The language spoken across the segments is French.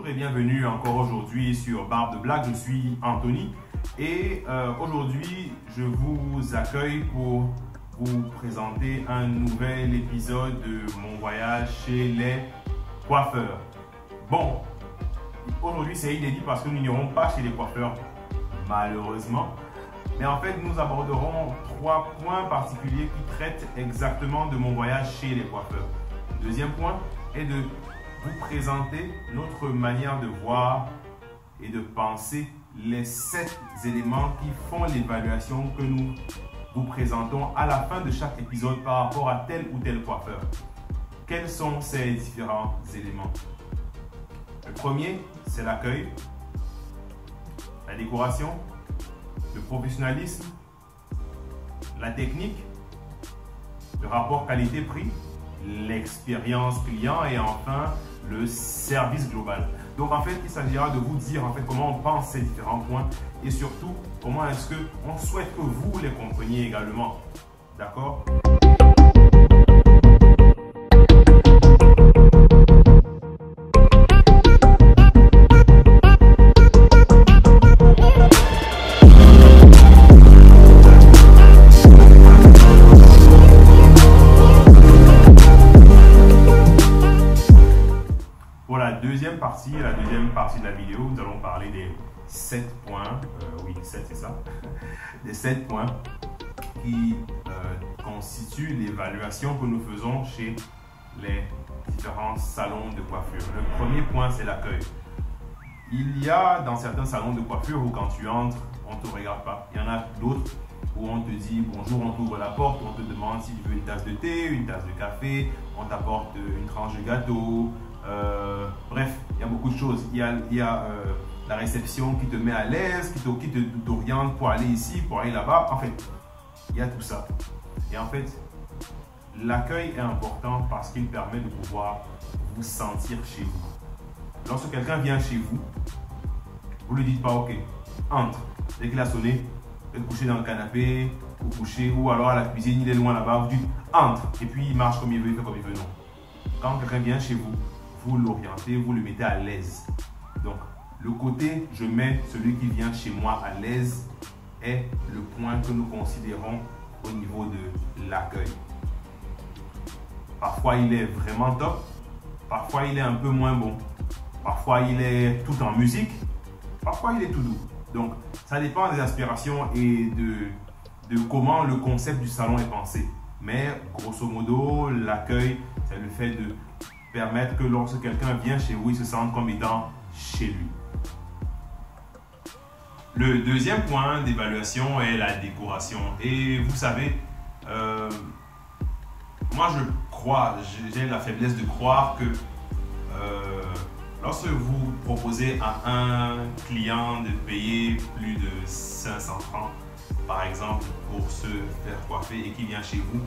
Bonjour et bienvenue encore aujourd'hui sur Barbe de Blague. Je suis Anthony et aujourd'hui je vous accueille pour vous présenter un nouvel épisode de mon voyage chez les coiffeurs. Bon, aujourd'hui c'est inédit parce que nous n'irons pas chez les coiffeurs malheureusement. Mais en fait, nous aborderons 3 points particuliers qui traitent exactement de mon voyage chez les coiffeurs. Le deuxième point est de vous présenter notre manière de voir et de penser les 7 éléments qui font l'évaluation que nous vous présentons à la fin de chaque épisode par rapport à tel ou tel coiffeur. Quels sont ces différents éléments? Le premier, c'est l'accueil, la décoration, le professionnalisme, la technique, le rapport qualité-prix, l'expérience client et enfin le service global. Donc en fait, il s'agira de vous dire en fait comment on pense ces différents points et surtout comment est-ce que on souhaite que vous les compreniez également. D'accord? La deuxième partie de la vidéo, nous allons parler des 7 points, oui 7 c'est ça, des 7 points qui constituent l'évaluation que nous faisons chez les différents salons de coiffure. Le premier point, c'est l'accueil. Il y a dans certains salons de coiffure où quand tu entres, on ne te regarde pas. Il y en a d'autres où on te dit bonjour, on t'ouvre la porte, on te demande si tu veux une tasse de thé, une tasse de café, on t'apporte une tranche de gâteau. Bref, il y a beaucoup de choses. Il y a la réception qui te met à l'aise, qui t'oriente pour aller ici, pour aller là-bas. En fait, il y a tout ça. Et en fait, l'accueil est important parce qu'il permet de pouvoir vous sentir chez vous. Lorsque quelqu'un vient chez vous, vous ne lui dites pas ok, entre. Dès qu'il a sonné, vous êtes couché dans le canapé, ou couché, ou alors à la cuisine, il est loin là-bas, vous dites entre. Et puis il marche comme il veut, il fait comme il veut. Non. Quand quelqu'un vient chez vous, vous l'orientez, vous le mettez à l'aise. Donc, le côté je mets celui qui vient chez moi à l'aise est le point que nous considérons au niveau de l'accueil. Parfois, il est vraiment top. Parfois, il est un peu moins bon. Parfois, il est tout en musique. Parfois, il est tout doux. Donc, ça dépend des aspirations et de comment le concept du salon est pensé. Mais, grosso modo, l'accueil, c'est le fait de permettre que lorsque quelqu'un vient chez vous, il se sente comme étant chez lui. Le deuxième point d'évaluation est la décoration. Et vous savez, moi je crois, j'ai la faiblesse de croire que lorsque vous proposez à un client de payer plus de 500 francs, par exemple, pour se faire coiffer et qui vient chez vous,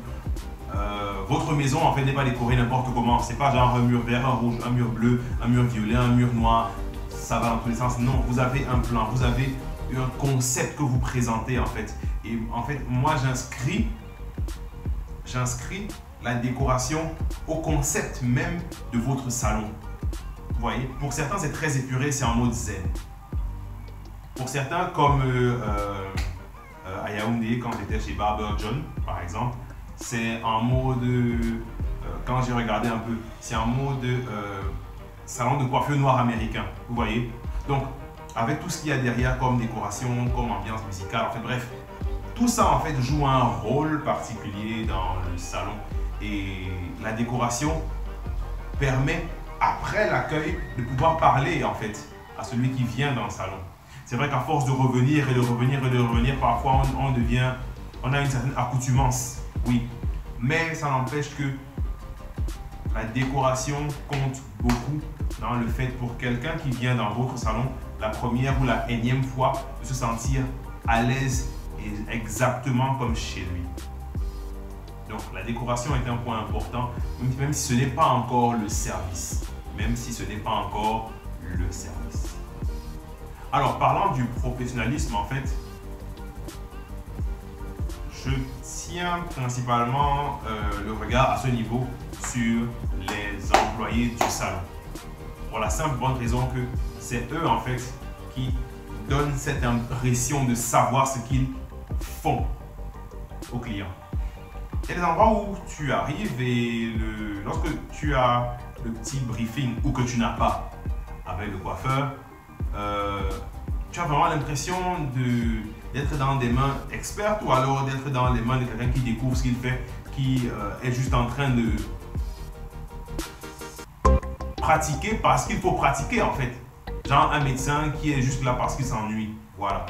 votre maison en fait n'est pas décorée n'importe comment. C'est pas genre un mur vert, un rouge, un mur bleu, un mur violet, un mur noir. Ça va dans tous les sens. Non, vous avez un plan, vous avez un concept que vous présentez en fait. Et en fait, moi j'inscris la décoration au concept même de votre salon. Vous voyez, pour certains c'est très épuré, c'est en mode zen. Pour certains comme à Yaoundé, quand j'étais chez Barber John par exemple, c'est en mode, quand j'ai regardé un peu, c'est en mode salon de coiffure noir américain, vous voyez. Donc, avec tout ce qu'il y a derrière comme décoration, comme ambiance musicale, en fait, bref, tout ça en fait joue un rôle particulier dans le salon. Et la décoration permet, après l'accueil, de pouvoir parler en fait à celui qui vient dans le salon. C'est vrai qu'à force de revenir et de revenir et de revenir, parfois on a une certaine accoutumance. Oui, mais ça n'empêche que la décoration compte beaucoup dans le fait pour quelqu'un qui vient dans votre salon la première ou la énième fois de se sentir à l'aise et exactement comme chez lui. Donc la décoration est un point important, même si ce n'est pas encore le service. Même si ce n'est pas encore le service. Alors parlant du professionnalisme en fait, je tiens principalement le regard à ce niveau sur les employés du salon. Pour la simple bonne raison que c'est eux en fait qui donnent cette impression de savoir ce qu'ils font aux clients. Il y a des endroits où tu arrives et lorsque tu as le petit briefing ou que tu n'as pas avec le coiffeur, tu as vraiment l'impression d'être dans des mains expertes ou alors d'être dans les mains de quelqu'un qui découvre ce qu'il fait, qui est juste en train de pratiquer parce qu'il faut pratiquer en fait. Genre un médecin qui est juste là parce qu'il s'ennuie. Voilà.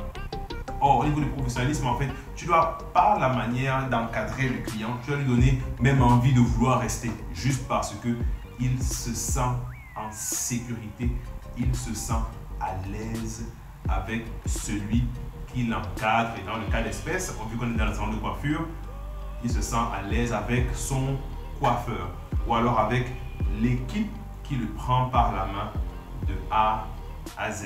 Or, au niveau du professionnalisme, en fait, tu dois, par la manière d'encadrer le client, tu dois lui donner même envie de vouloir rester juste parce qu'il se sent en sécurité, il se sent à l'aise avec celui qui l'encadre. Et dans le cas d'espèce, vu qu'on est dans le salon de coiffure, il se sent à l'aise avec son coiffeur ou alors avec l'équipe qui le prend par la main de A à Z.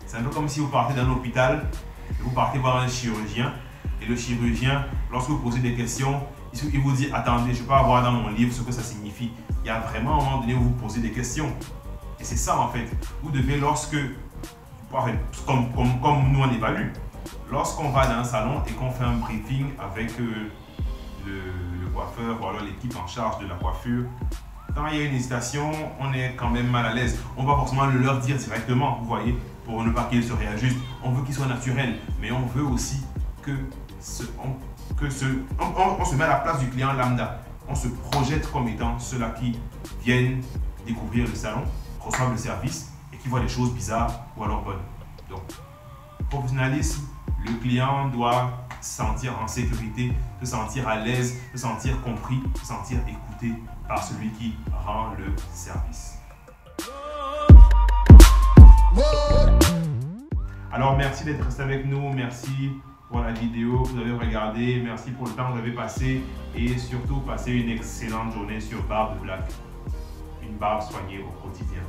C'est un peu comme si vous partez d'un hôpital et vous partez voir un chirurgien et le chirurgien, lorsque vous posez des questions, il vous dit « Attendez, je ne peux pas voir dans mon livre ce que ça signifie. » Il y a vraiment un moment donné où vous posez des questions. Et c'est ça en fait. Vous devez, comme nous on évalue, lorsqu'on va dans un salon et qu'on fait un briefing avec le coiffeur ou alors l'équipe en charge de la coiffure, quand il y a une hésitation, on est quand même mal à l'aise. On va forcément le leur dire directement, vous voyez, pour ne pas qu'ils se réajustent. On veut qu'ils soient naturels, mais on veut aussi on se met à la place du client lambda. On se projette comme étant ceux-là qui viennent découvrir le salon, reçoivent le service et qui voient des choses bizarres ou alors bonnes. Donc, professionnalisme, le client doit se sentir en sécurité, se sentir à l'aise, se sentir compris, se sentir écouté par celui qui rend le service. Alors, merci d'être resté avec nous. Merci pour la vidéo que vous avez regardée. Merci pour le temps que vous avez passé. Et surtout, passez une excellente journée sur Barbe Black. Une barbe soignée au quotidien.